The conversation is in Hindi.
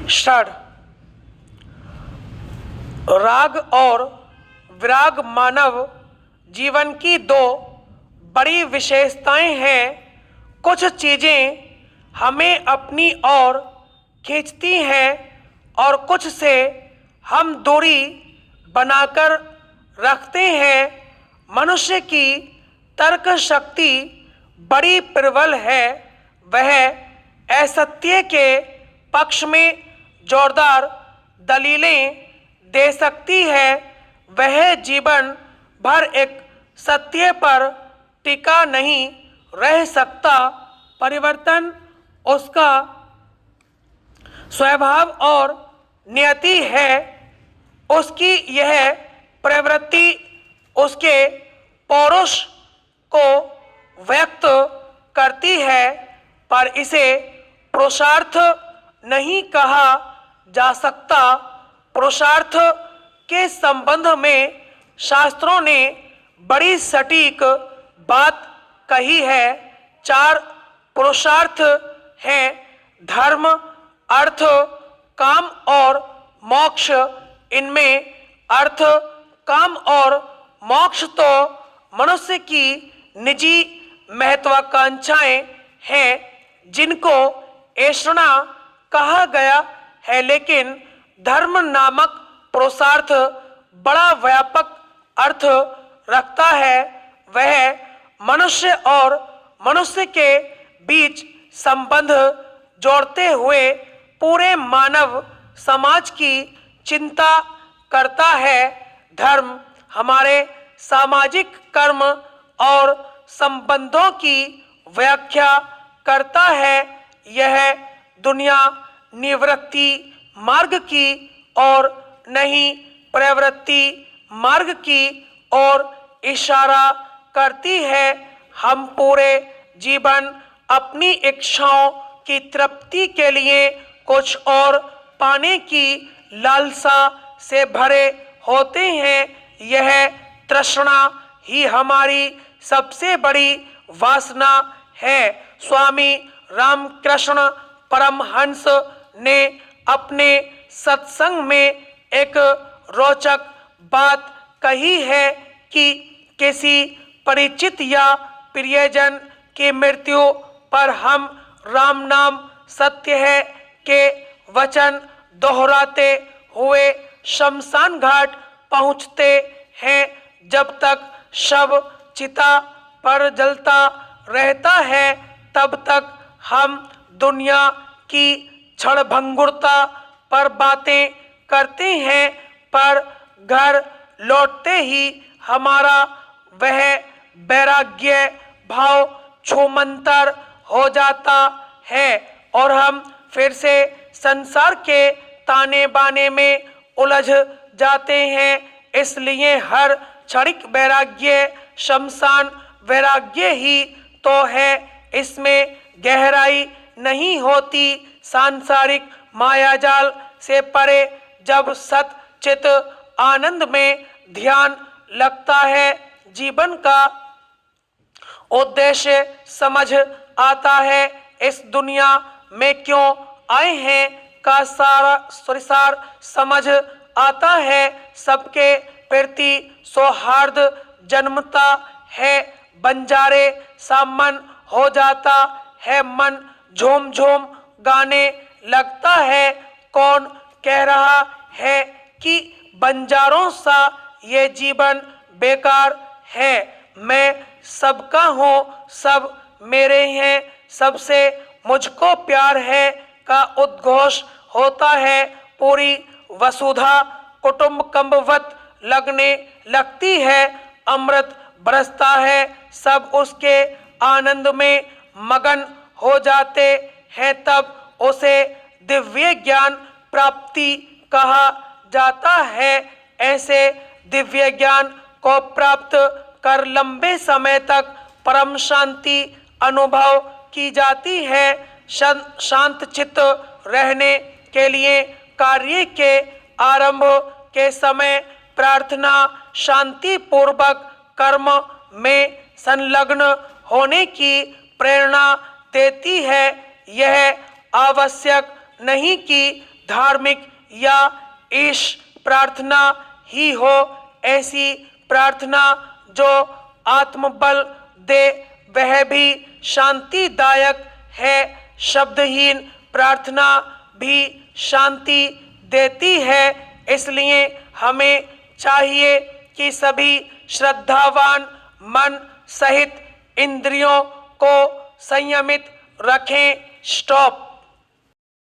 षड राग और विराग मानव जीवन की दो बड़ी विशेषताएं हैं। कुछ चीज़ें हमें अपनी ओर खींचती हैं और कुछ से हम दूरी बनाकर रखते हैं। मनुष्य की तर्क शक्ति बड़ी प्रबल है। वह असत्य के पक्ष में जोरदार दलीलें दे सकती है। वह जीवन भर एक सत्य पर टिका नहीं रह सकता। परिवर्तन उसका स्वभाव और नियति है। उसकी यह प्रवृत्ति उसके पौरुष को व्यक्त करती है, पर इसे पुरुषार्थ नहीं कहा जा सकता। पुरुषार्थ के संबंध में शास्त्रों ने बड़ी सटीक बात कही है। 4 पुरुषार्थ हैं: धर्म, अर्थ, काम और मोक्ष। इनमें अर्थ, काम और मोक्ष तो मनुष्य की निजी महत्वाकांक्षाएं हैं, जिनको ऐषणा कहा गया है, लेकिन धर्म नामक पुरुषार्थ बड़ा व्यापक अर्थ रखता है। वह मनुष्य और मनुष्य के बीच संबंध जोड़ते हुए पूरे मानव समाज की चिंता करता है। धर्म हमारे सामाजिक कर्म और संबंधों की व्याख्या करता है। यह दुनिया निवृत्ति मार्ग की और नहीं प्रवृत्ति मार्ग की ओर इशारा करती है। हम पूरे जीवन अपनी इच्छाओं की तृप्ति के लिए कुछ और पाने की लालसा से भरे होते हैं। यह तृष्णा ही हमारी सबसे बड़ी वासना है। स्वामी रामकृष्ण परमहंस ने अपने सत्संग में एक रोचक बात कही है कि किसी परिचित या प्रियजन की मृत्यु पर हम राम नाम सत्य है के वचन दोहराते हुए शमशान घाट पहुँचते हैं। जब तक शव चिता पर जलता रहता है, तब तक हम दुनिया की क्षणभंगुरता पर बातें करते हैं, पर घर लौटते ही हमारा वह वैराग्य भाव छूमंतर हो जाता है और हम फिर से संसार के ताने बाने में उलझ जाते हैं। इसलिए हर क्षणिक वैराग्य शमशान वैराग्य ही तो है। इसमें गहराई नहीं होती। सांसारिक मायाजाल से परे जब सत चित आनंद में ध्यान लगता है, जीवन का उद्देश्य समझ आता है। इस दुनिया में क्यों आए हैं का सारा सुरिसार समझ आता है। सबके प्रति सौहार्द जन्मता है। बंजारे सा मन हो जाता है। मन झूम झूम गाने लगता है। कौन कह रहा है कि बंजारों सा ये जीवन बेकार है। मैं सबका हूँ, सब मेरे हैं, सबसे मुझको प्यार है का उद्घोष होता है। पूरी वसुधा कुटुंबकम्बवत लगने लगती है। अमृत बरसता है। सब उसके आनंद में मगन हो जाते हैं। तब उसे दिव्य ज्ञान प्राप्ति कहा जाता है। ऐसे दिव्य ज्ञान को प्राप्त कर लंबे समय तक परम शांति अनुभव की जाती है। शांत चित्त रहने के लिए कार्य के आरंभ के समय प्रार्थना शांति पूर्वक कर्म में संलग्न होने की प्रेरणा देती है। यह आवश्यक नहीं कि धार्मिक या ईश प्रार्थना ही हो, ऐसी प्रार्थना जो आत्मबल दे वह भी शांतिदायक है। शब्दहीन प्रार्थना भी शांति देती है। इसलिए हमें चाहिए कि सभी श्रद्धावान मन सहित इंद्रियों को संयमित रखें। स्टॉप।